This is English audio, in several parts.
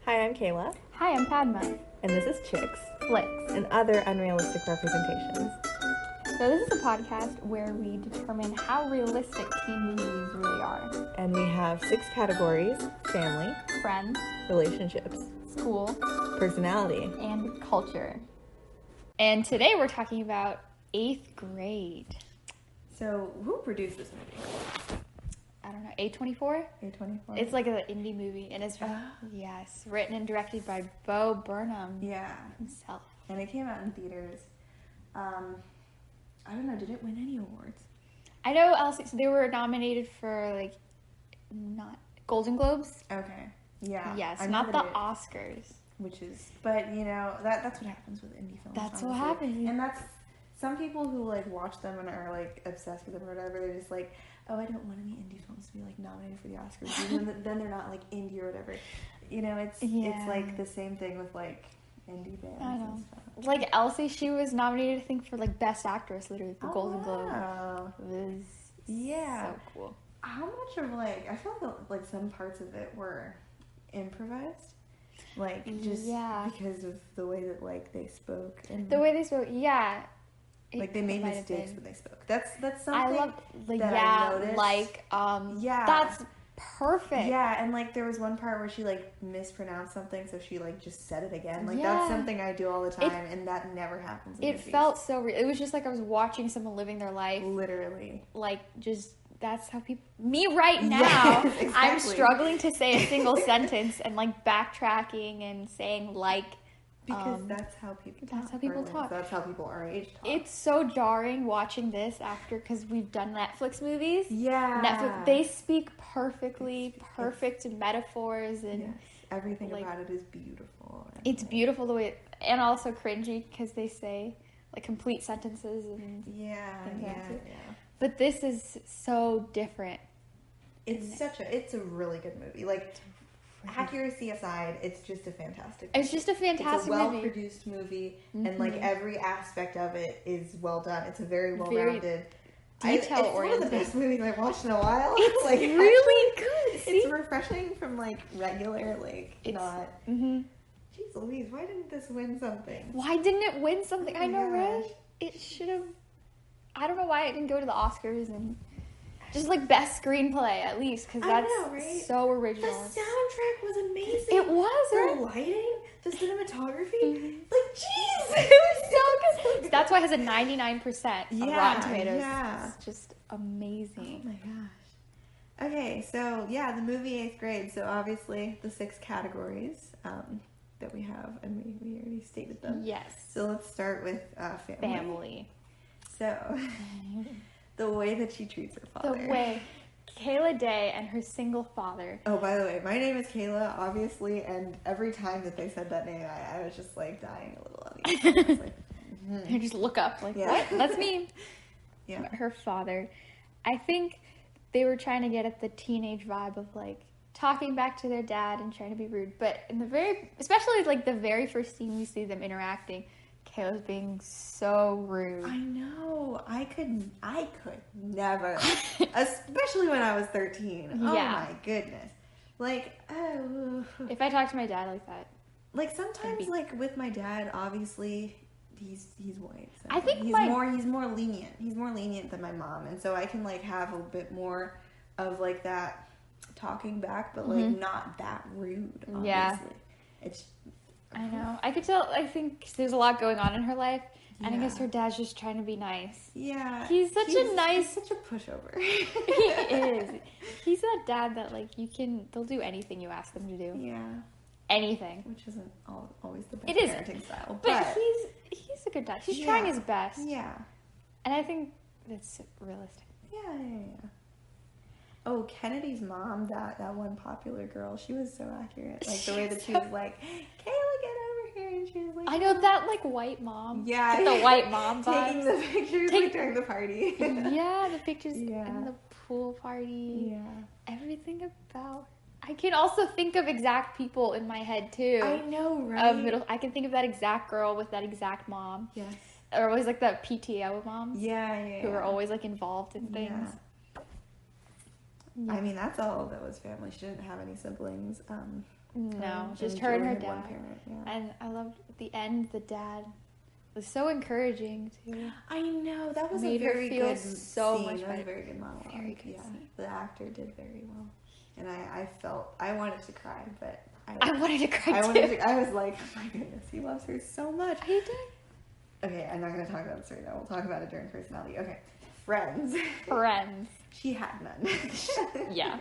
Hi, I'm Kayla, Hi, I'm Padma. and this is Chicks Flicks. and Other Unrealistic Representations. So this is a podcast where we determine how realistic teen movies really are. And we have 6 categories: family, Friends, relationships, school, personality. and culture. And today we're talking about 8th grade. So, who produced this movie? I don't know, A24? A24? It's like an indie movie, and it's, yes, written and directed by Burnham Yeah. himself. And it came out in theaters. I don't know, did it win any awards? I know Elsie, so they were nominated for, not Golden Globes? Okay. Yeah. Yes, not the Oscars. Which is, but that's what happens with indie films. That's honestly. what happens. And that's, some people who watch them and are obsessed with them or whatever, they're just oh, I don't want any indie films to be nominated for the Oscars. Even then they're not indie or whatever. It's the same thing with indie bands. I know. And stuff. Elsie, she was nominated, I think, for Best Actress, literally, for Golden Globe. It was so cool. How much of I feel like some parts of it were improvised, because of the way that they spoke and the way they spoke, yeah. They made mistakes when they spoke. That's something I love, I noticed. That's perfect. Yeah, and there was one part where she mispronounced something, so she just said it again. That's something I do all the time, and that never happens in movies. Felt so real. It was just I was watching someone living their life. Literally. That's how people... Me right now, yes, exactly. I'm struggling to say a single sentence and backtracking and saying because that's how people talk. That's how people talk. That's how people our age talk. It's so jarring watching this because we've done Netflix movies. Yeah. Netflix, they speak perfectly, perfect metaphors, and yes. Everything about it is beautiful. It's beautiful the way, and also cringy because they say complete sentences and yeah. But this is so different. It's a really good movie. Accuracy aside, it's just a fantastic movie. It's just a fantastic movie. It's a well-produced movie, and every aspect of it is well done. It's a very well-rounded, detail-oriented. It's one of the best movies I've watched in a while. It's really good. It's refreshing from regular, not. Mm-hmm. Jeez Louise, why didn't this win something? Why didn't it win something? Oh I know, gosh. right? It should have. I don't know why it didn't go to the Oscars and. Just best screenplay at least, because that's so original. The soundtrack was amazing. It was. The lighting, the cinematography, jeez, it was so good. That's why it has a 99% of Rotten Tomatoes. Yeah, it's just amazing. Oh my gosh. Okay, so the movie 8th grade. So obviously the 6 categories that we have, and we already stated them. Yes. So let's start with family. So. The way that she treats her father. The way. Kayla Day and her single father. Oh, by the way, my name is Kayla, obviously, and every time that they said that name, I was just, dying a little on the inside. You just look up, what? That's me. Yeah. Her father. I think they were trying to get at the teenage vibe of, talking back to their dad and trying to be rude. But in especially, the very first scene we see them interacting, Kayla's being so rude. I know. I could never. Especially when I was 13. Yeah. Oh my goodness. If I talk to my dad like that. Sometimes, with my dad, obviously, he's white. So I think he's more lenient. He's more lenient than my mom. And so I can, have a bit more of, that talking back, but, not that rude, obviously. Yeah. I know. I could tell, I think there's a lot going on in her life, and I guess her dad's just trying to be nice. Yeah. He's such a pushover. He is. He's that dad that, they'll do anything you ask them to do. Yeah. Anything. Which isn't always the best parenting style. But he's a good dad. He's trying his best. Yeah. And I think that's realistic. Yeah. Oh, Kennedy's mom, that one popular girl, she was so accurate. The way that she was Kayla, get over here, and she was I know that white mom. Yeah, the white mom vibes. Taking the pictures during the party. Yeah, the pictures in the pool party. Yeah, everything about. I can also think of exact people in my head too. I know, right? I can think of that exact girl with that exact mom. Yes. Or always that PTO moms. Yeah. Who are always involved in things. Yeah. I mean, that's all that was family. She didn't have any siblings. No, just her and her dad. One parent, yeah. And I loved at the end, the dad was so encouraging too. I know, that was Made a very good so scene. much That was a very good monologue. Very good scene. The actor did very well. And I wanted to cry, but I wanted to cry too. I was like, oh my goodness, he loves her so much. He did. Okay, I'm not going to talk about this right now. We'll talk about it during personality. Okay, Friends. She had none. Yeah.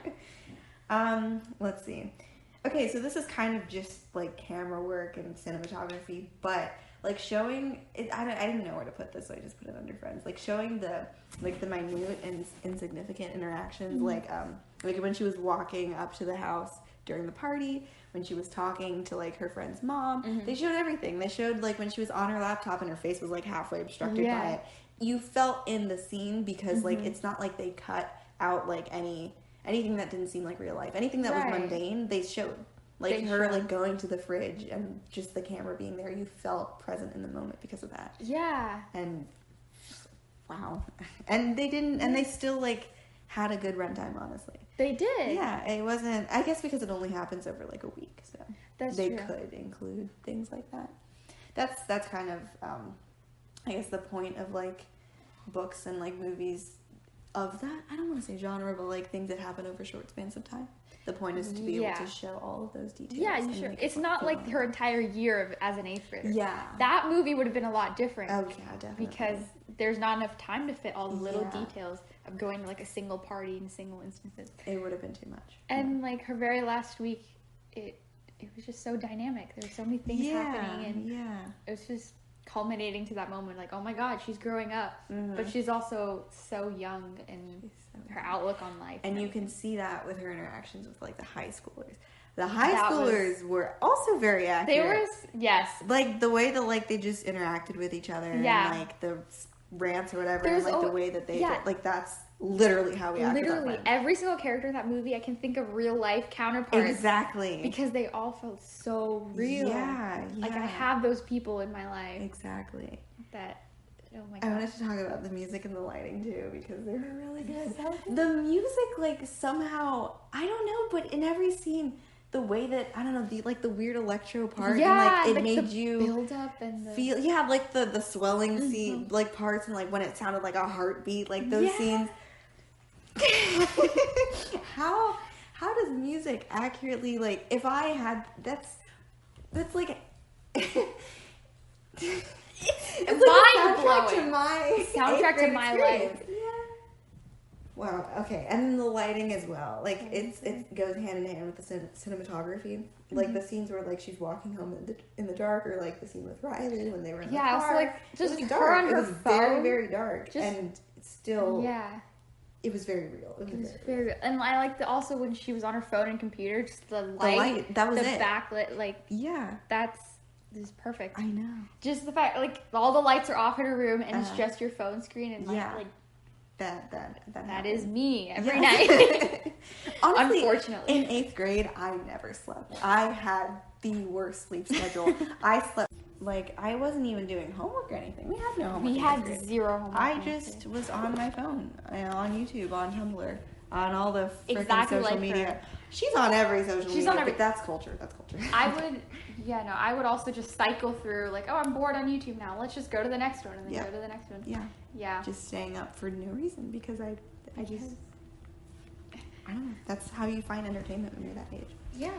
Let's see. Okay, so this is kind of just like camera work and cinematography, but like showing it, I didn't know where to put this, so I just put it under Friends. Like showing the minute and insignificant interactions, like when she was walking up to the house during the party, when she was talking to like her friend's mom, they showed everything. They showed like when she was on her laptop and her face was like halfway obstructed by it. You felt in the scene because like it's not like they cut out like anything that didn't seem like real life. Anything that was mundane, they showed. Like like going to the fridge and just the camera being there, you felt present in the moment because of that. Yeah. And wow. And they didn't, and they still like had a good runtime, honestly. They did. Yeah, it wasn't, I guess because it only happens over like a week, so they true. could include things like that. That's kind of, I guess the point of like books and like movies of that, I don't want to say genre, but like things that happen over short spans of time. The point is to be able to show all of those details. Yeah, you sure. It's not like her entire year as an 8th grader. Yeah. That movie would have been a lot different. Oh, yeah, definitely. Because there's not enough time to fit all the little details of going to like a single party in single instances. It would have been too much. And like her very last week, it was just so dynamic. There were so many things happening, and it was just culminating to that moment. Like, oh my God, she's growing up, but she's also so young and her outlook on life. And you can see that with her interactions with like the high schoolers. The high schoolers were also very accurate. They were, yes. Like the way that like they just interacted with each other and like the rants or whatever, and like the way that they like that's literally how we acted. Literally every single character in that movie, I can think of real life counterparts. Exactly. Because they all felt so real. Yeah. Like I have those people in my life. Exactly. That. Oh my God. I wanted to talk about the music and the lighting too because they were really good. The music, like somehow, I don't know, but in every scene, the way that I don't know, the weird electro part, and like it made you build up and feel, like the swelling scene, like parts, and like when it sounded like a heartbeat, like those scenes. How does music accurately, like if I had that's like. It's mind-blowing. Soundtrack to my life. Yeah. Wow. Okay, and then the lighting as well. Like it goes hand in hand with the cinematography. Like the scenes where like she's walking home in the dark, or like the scene with Riley when they were in the car. So like just it was her dark. on her it was phone. very, very dark, and still. Yeah. It was very real. It was very real. And I liked also when she was on her phone and computer, just the light, that was the backlit, like that's. This is perfect. I know. Just the fact, like, all the lights are off in her room, and it's just your phone screen, and like that is me every night. Honestly, unfortunately, in 8th grade, I never slept. I had the worst sleep schedule. I slept like I wasn't even doing homework or anything. We had no homework. We had zero homework. I just was on my phone, on YouTube, on Tumblr, on all the freaking social media. Her. She's on every social media. On every. But that's culture. That's culture. I would also just cycle through like, oh, I'm bored on YouTube now. Let's just go to the next one and then go to the next one. Yeah. Yeah. Just staying up for no reason because I don't know. That's how you find entertainment when you're that age. Yeah.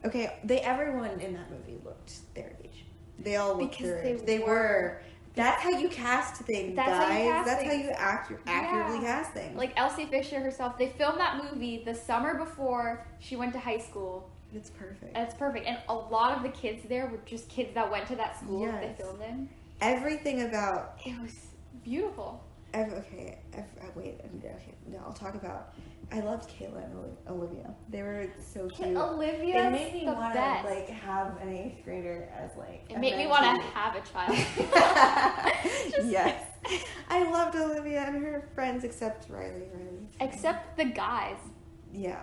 Okay. Everyone in that movie looked their age. They all looked their age. They were. That's how you cast things, guys. That's how you accurately cast things. Like Elsie Fisher herself, they filmed that movie the summer before she went to high school. It's perfect. It's perfect. And a lot of the kids there were just kids that went to that school that they filmed in. Everything about... It was beautiful. Okay, no, I'll talk about... I loved Kayla and Olivia. They were so cute. Olivia, it made me want to like have an 8th grader as like. It made me want to have a child. Yes, I loved Olivia and her friends, except Riley. Except the guys. Yeah.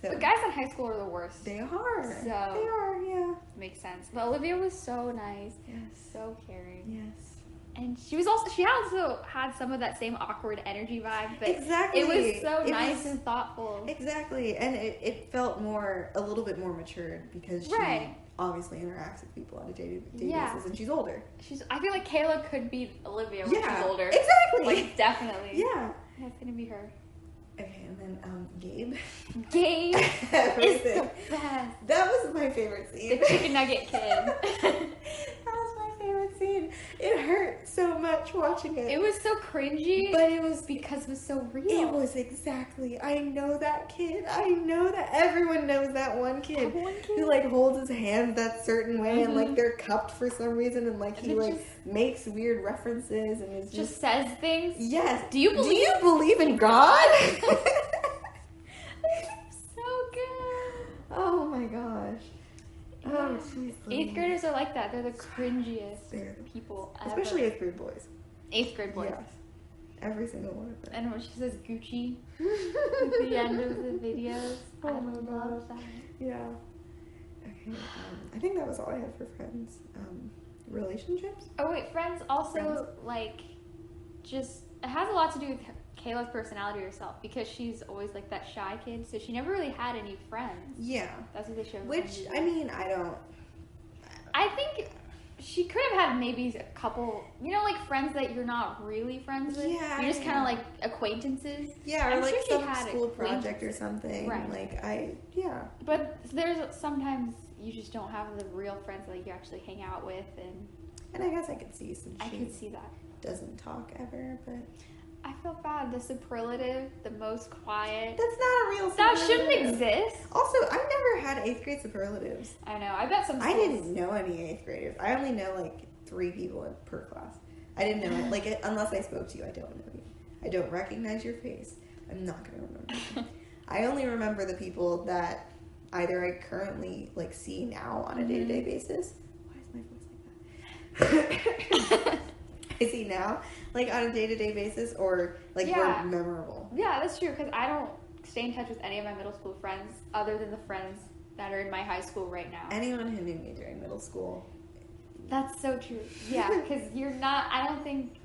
So, the guys in high school are the worst. They are. So they are. Yeah. Makes sense. But Olivia was so nice. Yes. So caring. Yes. And she also had some of that same awkward energy vibe, but exactly. it was so nice and thoughtful. Exactly. And it felt a little bit more matured because she obviously interacts with people on a day-to-day basis, and she's older. I feel like Kayla could be Olivia when she's older. Exactly. Like, definitely. Yeah. That's gonna be her. Okay, and then Gabe. Gabe is the best. That was my favorite scene. The chicken nugget kid. That was my favorite scene. It hurt so much watching it. It was so cringy, but it was because it was so real. It was exactly. I know that kid. I know that everyone knows that one kid who like holds his hands that certain way and like they're cupped for some reason and like he like makes weird references and is just says things. Yes. Do you believe in God? So good. Oh my gosh. Oh, jeez. 8th graders are like that. They're the cringiest people ever. Especially 8th grade boys. 8th grade boys. Yes. Every single one of them. And when she says Gucci at the end of the videos. Oh my god. That. Yeah. Okay. I think that was all I had for friends. Relationships? Oh wait, friends also like just it has a lot to do with Kayla's personality herself because she's always like that shy kid, so she never really had any friends. Yeah. That's what they showed. Which, I mean, I think she could have had maybe a couple, like friends that you're not really friends with. Yeah. You're just kind of like acquaintances. Yeah, or I'm like sure some school project or something. Right. But there's sometimes you just don't have the real friends that you actually hang out with, and I guess I could see since I could see that. Doesn't talk ever, but I feel bad. The superlative, the most quiet. That's not a real superlative. That shouldn't exist. Also, I never had 8th grade superlatives. I know. I bet some schools... I didn't know any 8th graders. I only know like 3 people per class. I didn't know it. Like, unless I spoke to you, I don't know you. I don't recognize your face. I'm not going to remember you. I only remember the people that either I currently like see now on a day-to-day basis. Why is my voice like that? I see now, like on a day-to-day basis, or like were memorable. Yeah, that's true, because I don't stay in touch with any of my middle school friends other than the friends that are in my high school right now. Anyone who knew me during middle school. That's so true. Yeah, because you're not, I don't think,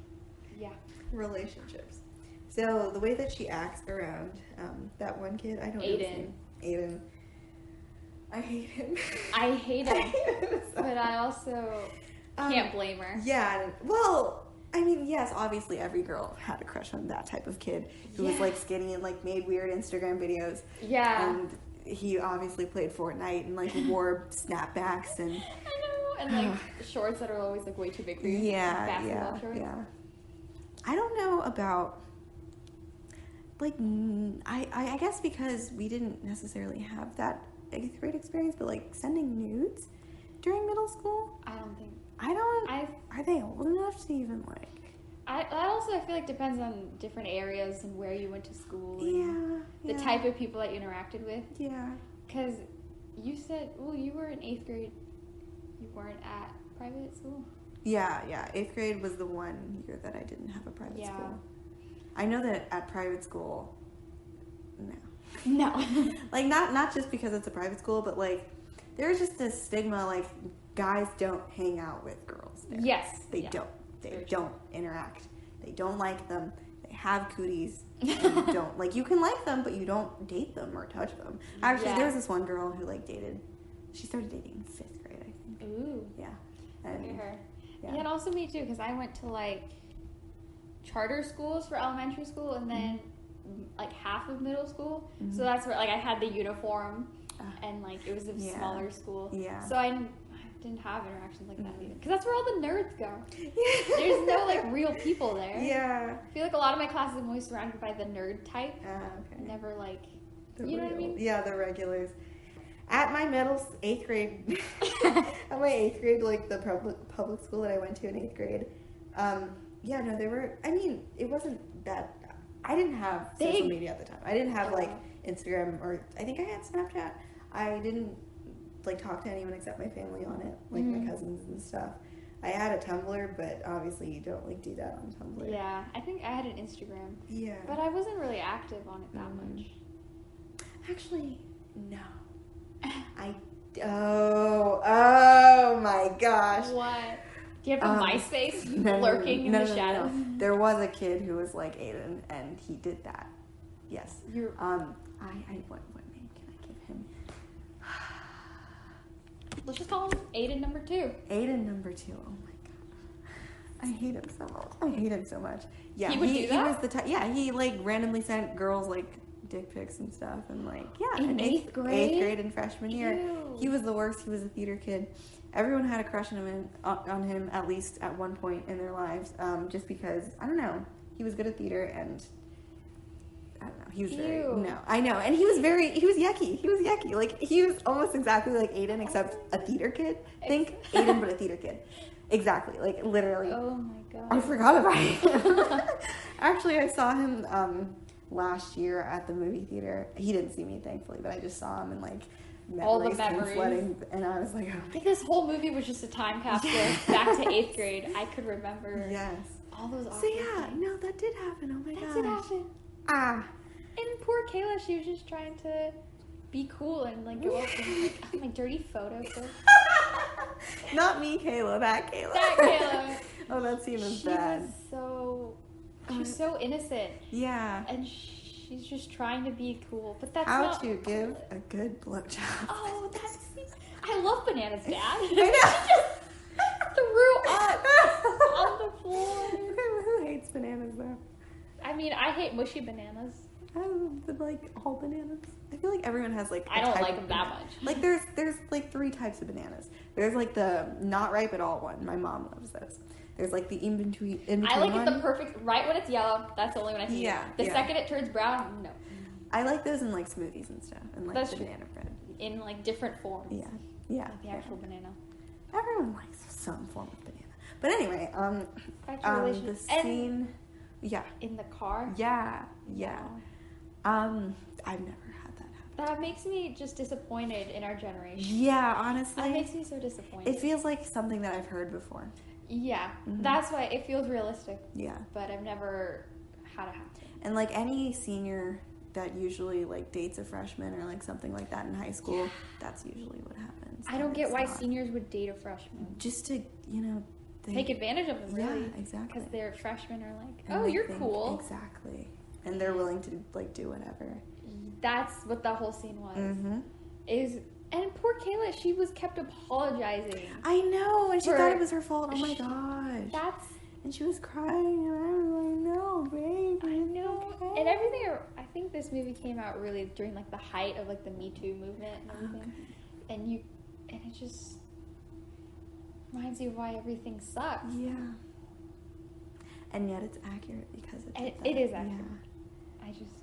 relationships. So the way that she acts around that one kid, I don't know his name. Aiden. I hate him. I hate him. But I also... can't blame her. Yeah. Well, I mean, yes, obviously every girl had a crush on that type of kid who was like skinny and like made weird Instagram videos. Yeah. And he obviously played Fortnite and like wore snapbacks and... I know. And like shorts that are always like way too big for you. Yeah. Basketball shorts. Yeah. I don't know about... Like, I guess because we didn't necessarily have that 8th grade experience, but like sending nudes during middle school? Are they old enough to even like... That also, I feel like, depends on different areas and where you went to school. And the type of people that you interacted with. Yeah. Because you said, well, you were in 8th grade. You weren't at private school? Yeah. 8th grade was the one year that I didn't have a private school. I know that at private school, no. Like, not just because it's a private school, but like, there's just this stigma, like, guys don't hang out with girls there. Yes. They don't. They don't interact. They don't like them. They have cooties. And you don't. Like, you can like them, but you don't date them or touch them. Actually, there was this one girl who, like, she started dating in 5th grade, I think. Ooh. Yeah. And, look at her. Yeah, and also me, too, because I went to, like, charter schools for elementary school and then, like, half of middle school. Mm-hmm. So that's where, like, I had the uniform and, like, it was a smaller school. Yeah. So I didn't have interactions like that either. Because that's where all the nerds go. There's no, like, real people there. Yeah. I feel like a lot of my classes I'm always surrounded by the nerd type. Okay. Never, like, you know what I mean? Yeah, the regulars. At my 8th grade, like, the public school that I went to in 8th grade, they were, I mean, it wasn't that, I didn't have social media at the time. I didn't have, like, Instagram, or I think I had Snapchat. I didn't, like, talk to anyone except my family on it, like my cousins and stuff. I had a Tumblr, but obviously you don't, like, do that on Tumblr. Yeah, I think I had an Instagram. Yeah. But I wasn't really active on it that much. Actually, no. Oh my gosh. What? Do you have a MySpace lurking in the shadows? No. There was a kid who was like Aiden, and he did that. Yes. What name can I give him? Let's just call him Aiden number 2. Aiden number 2. Oh my god. I hate him so much. Yeah, he would do that? He was the type. Yeah, he like randomly sent girls like dick pics and stuff, and like in 8th grade. 8th grade and freshman year. Ew. He was the worst. He was a theater kid. Everyone had a crush on him at least at one point in their lives, just because I don't know. He was good at theater, and I don't know. He was I know, and he was yucky. Like he was almost exactly like Aiden, except a theater kid. Think Aiden, but a theater kid. Exactly, like literally. Oh my god. I forgot about him. Actually, I saw him last year at the movie theater. He didn't see me, thankfully, but I just saw him and like all the memories. Flooding, and I was like, oh I think this whole movie was just a time capsule back to 8th grade. I could remember. Yes. All those awkward things. No, that did happen. Oh my gosh. That did happen. And poor Kayla, she was just trying to be cool and like go up and like, oh, my dirty photo. Not me, Kayla. That Kayla. That Kayla. Oh, that scene is bad. She's so innocent. Yeah. And she's just trying to be cool, but that's how not to give a good blowjob. Oh, I love Banana's dad. I know. Threw up on the floor. Who hates bananas though? I mean, I hate mushy bananas. I like all bananas. I feel like everyone has like. I don't like them that much. Like there's like 3 types of bananas. There's like the not ripe at all one. My mom loves those. There's like the in between. I like it the perfect right when it's yellow. That's the only one I can eat. The second it turns brown, no. I like those in like smoothies and stuff, and like that's banana bread. In like different forms. Yeah. Like the actual banana. Everyone likes some form of banana. But anyway, the scene. Yeah. In the car. Yeah. I've never had that happen. That makes me just disappointed in our generation. Yeah, honestly. That makes me so disappointed. It feels like something that I've heard before. Yeah, that's why it feels realistic. Yeah. But I've never had it happen. And like any senior that usually like dates a freshman or like something like that in high school, that's usually what happens. I don't get why seniors would date a freshman. Just to, take advantage of them, really. Yeah, exactly. Because their freshmen are like, oh, you're cool. Exactly. And they're willing to like do whatever. That's what the whole scene was. And poor Kayla, she was kept apologizing. I know, and she thought it was her fault. Oh my gosh. And she was crying, and I was like, no, babe. I know. Okay. And everything, I think this movie came out really during like the height of like the Me Too movement and everything. Okay. And it just reminds you why everything sucks. Yeah. And yet it's accurate because it is accurate. Yeah. I just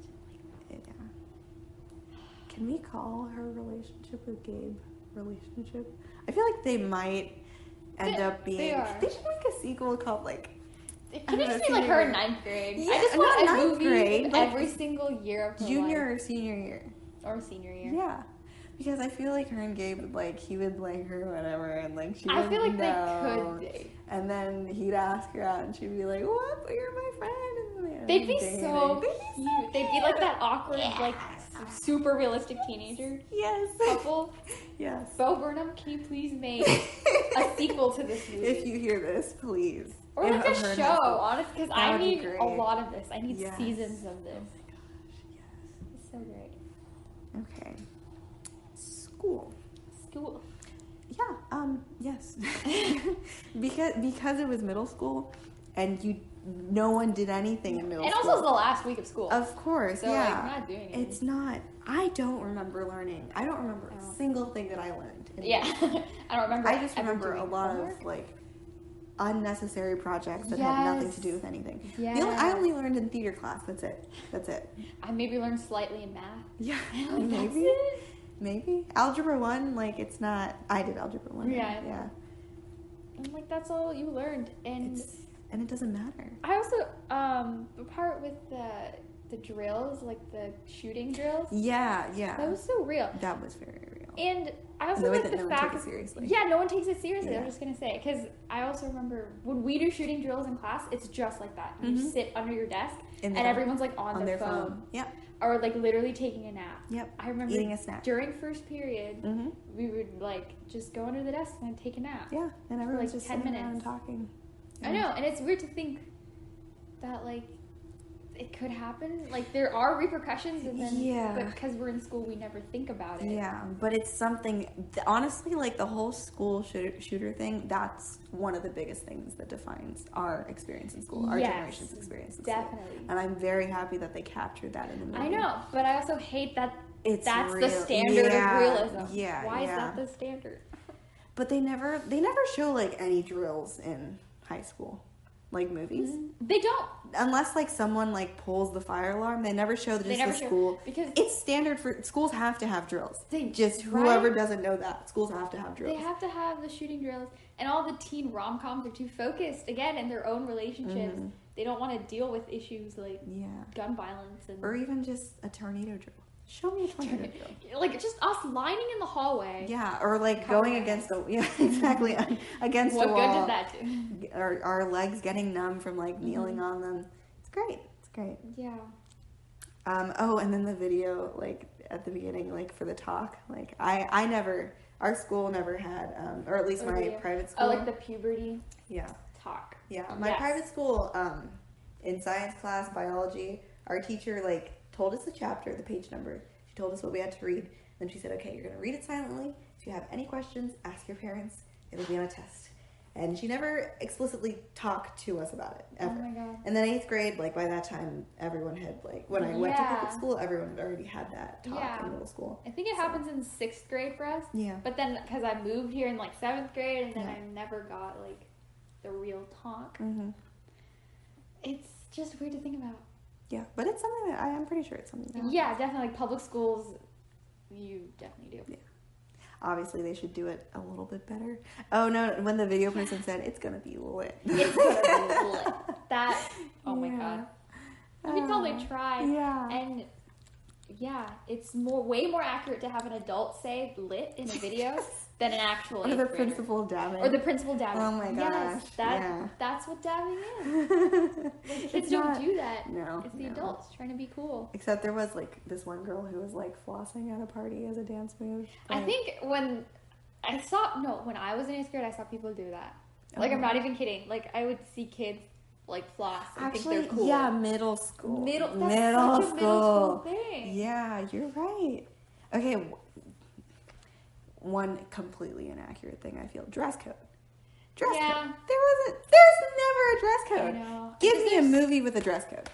Can we call her relationship with Gabe relationship? I feel like they might end up being. They should make a sequel called like. Can it just be like her in 9th grade? Yeah, I just want a movie grade, every single year of her junior life. or senior year. Or senior year. Yeah. Because I feel like her and Gabe would like, he would like her or whatever, and like she would I feel like know. they could date. And then he'd ask her out and she'd be like, what? But you're my friend. And they'd be so cute. They'd be like that awkward, like super realistic teenager couple. Yes. Bo Burnham, can you please make a sequel to this movie? If you hear this, please. Or like a show, honestly, because I need a lot of this. I need seasons of this. Oh my gosh, yes. It's so great. Okay. School. Yeah, yes. because it was middle school and no one did anything in middle school. And also it's the last week of school. Of course, so, yeah. like, we're not doing anything. It's not. I don't remember learning. I don't remember a single thing that I learned. I don't remember. I just remember a lot of, like, unnecessary projects that had nothing to do with anything. Yeah. I only learned in theater class. That's it. I maybe learned slightly in math. Yeah. Maybe. That's it. Maybe. Algebra 1, like, it's not... I did Algebra 1. Yeah. And, like, that's all you learned. And it doesn't matter. I also, the part with the drills, like the shooting drills. Yeah. That was so real. That was very real. And I also like the fact... No one takes it seriously. Yeah, no one takes it seriously. I was just going to say. Because I also remember when we do shooting drills in class, it's just like that. You sit under your desk, and everyone's, like, on their phone. Yep. Or, like, literally taking a nap. Yep. I remember eating a snack. During first period, we would, like just go under the desk and take a nap. Yeah, and everyone's like just 10 sitting minutes. around and talking. I know, and it's weird to think that like it could happen. Like there are repercussions, and then but because we're in school, we never think about it. Yeah, but it's something. Honestly, like the whole school shooter thing. That's one of the biggest things that defines our experience in school, our generation's experience in school. Definitely. And I'm very happy that they captured that in the movie. I know, but I also hate that that's real. the standard of realism. Yeah, why is that the standard? But they never show like any drills in high school, like movies. They don't. Unless like someone like pulls the fire alarm, they never show the school because it's standard for schools have to have drills. Right? Whoever doesn't know that schools have to have drills. They have to have the shooting drills, and all the teen rom-coms are too focused again in their own relationships. They don't want to deal with issues like gun violence or even just a tornado drill. Show me a tornado drill. Like just us lining in the hallway. Yeah, or like going against exactly against a wall. What good does that do? Our legs getting numb from like kneeling on them. It's great. It's great. Yeah. And then the video like at the beginning like for the talk like our school never had or at least my private school. Oh, like the puberty. Yeah. Talk. Yeah, my private school in science class biology, our teacher like told us the chapter, the page number. She told us what we had to read. Then she said, okay, you're going to read it silently. If you have any questions, ask your parents. It'll be on a test. And she never explicitly talked to us about it, ever. Oh my God. And then 8th grade, like by that time, everyone had like, when I went to public school, everyone had already had that talk in middle school. I think it happens in 6th grade for us. Yeah. But then, because I moved here in like 7th grade, and then I never got like the real talk. It's just weird to think about. Yeah, but it's something that I am pretty sure it's something that happens. Yeah, definitely. Like public schools, you definitely do. Yeah. Obviously, they should do it a little bit better. Oh, no, when the video person said, it's going to be lit. It's going to be lit. That, oh my God. You can tell they tried. Yeah. And yeah, it's way more accurate to have an adult say lit in a video than an actual Or the principal dabbing. Or the principal dabbing. Oh my gosh. Yes, that's what dabbing is. Like, kids don't do that. No. It's the adults trying to be cool. Except there was like this one girl who was like flossing at a party as a dance move. I think when I was in 8th grade, I saw people do that. Like, I'm not even kidding. Like, I would see kids like floss and think they're cool. Yeah, middle school. That's such a middle school thing. Yeah, you're right. Okay, one completely inaccurate thing I feel. Dress code. Dress code. There's never a dress code. I know. Give me a movie with a dress code.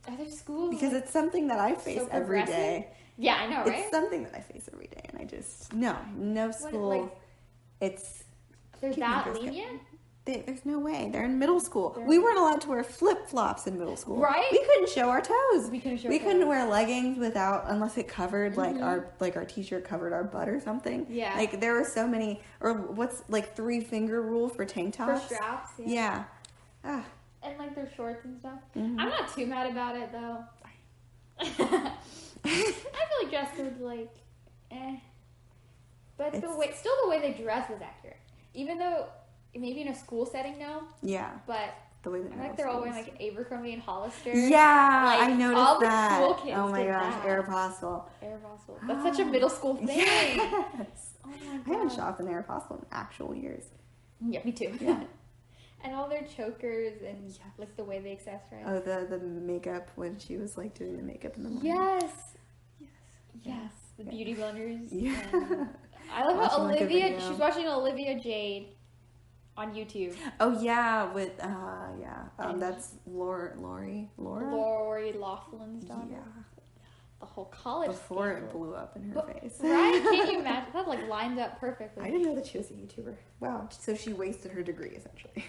Are there schools? Because it's something that I face every day. Yeah, I know, right? It's something that I face every day, and I just no school. There's that lenient. There's no way. They're in middle school. We weren't allowed to wear flip-flops in middle school. Right? We couldn't show our toes. We couldn't wear leggings unless it covered our t-shirt covered our butt or something. Yeah. Like there were so many, or what's like 3-finger rule for tank tops. For straps. Yeah. And like their shorts and stuff. I'm not too mad about it though. I feel like dress code's like, but the way they dress was accurate. Even though. Maybe in a school setting now. Yeah. But the way that they're all wearing like Abercrombie and Hollister. Yeah, like, I noticed all that. The school kids oh my gosh, that. Aeropostale. That's such a middle school thing. Yes. Oh my God. I haven't shopped in Aeropostale in actual years. Yeah, me too. Yeah. And all their chokers and like the way they accessorize. Oh, the makeup when she was like doing the makeup in the morning. Yes. The beauty blenders. Yeah. I love how she's watching Olivia Jade on YouTube. Oh yeah, with that's Laura. Lori Laughlin's daughter. Yeah. The whole college before scandal. it blew up in her face. Right? Can't you imagine? That like lined up perfectly. I didn't know that she was a YouTuber. Wow. So she wasted her degree essentially.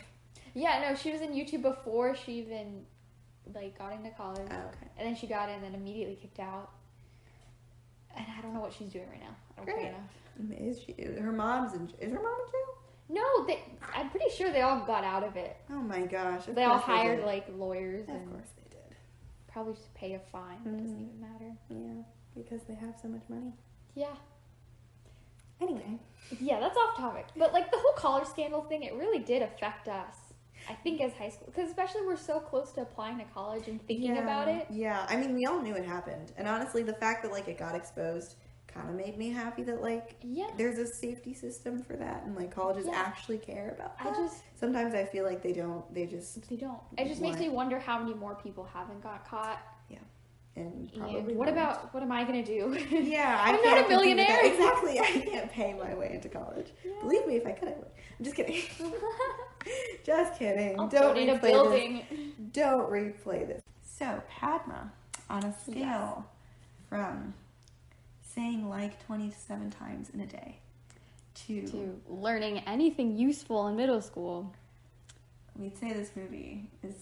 Yeah, no, she was in YouTube before she even like got into college. Oh, okay. And then she got in and then immediately kicked out. And I don't know what she's doing right now. I don't care enough. Is her mom in jail? No, I'm pretty sure they all got out of it. Oh my gosh. They all hired like lawyers. Of course they did. Probably just pay a fine. It doesn't even matter. Yeah, because they have so much money. Yeah. Anyway. Yeah, that's off topic. But like the whole college scandal thing, it really did affect us. I think as high school, because especially we're so close to applying to college and thinking about it. Yeah, I mean, we all knew it happened. And honestly, the fact that like it got exposed kind of made me happy that like there's a safety system for that, and like colleges actually care about that. Sometimes I feel like they don't. They don't. It just makes me wonder how many more people haven't got caught. Yeah. And probably what am I gonna do? Yeah, I'm not a millionaire. Exactly, I can't pay my way into college. Yeah. Believe me, if I could, I would. I'm just kidding. Just kidding. Don't need a building. Don't replay this. So, Padma, on a scale from saying like 27 times in a day to learning anything useful in middle school, we'd say this movie is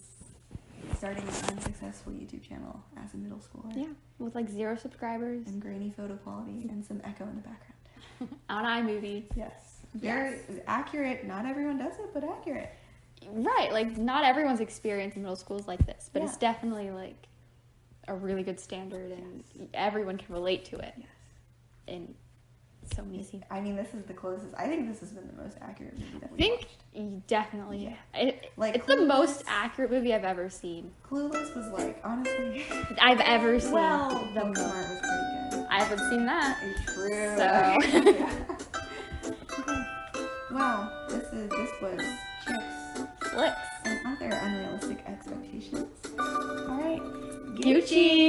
starting an unsuccessful YouTube channel as a middle schooler. Yeah, with like 0 subscribers. And grainy photo quality and some echo in the background. On iMovie. Yes. Very accurate. Not everyone does it, but accurate. Right, like not everyone's experience in middle school is like this, but it's definitely like a really good standard, and everyone can relate to it. Yes. And so many scenes. I mean, this is the closest. I think this has been the most accurate movie that we've watched. Definitely. Yeah. It's Clueless, the most accurate movie I've ever seen. Clueless was like, honestly, I've ever seen. Well, Booksmart was pretty good. I haven't seen that. True. So. Okay. Well, this was Chicks, Flicks, and other unrealistic expectations. All right. Gucci.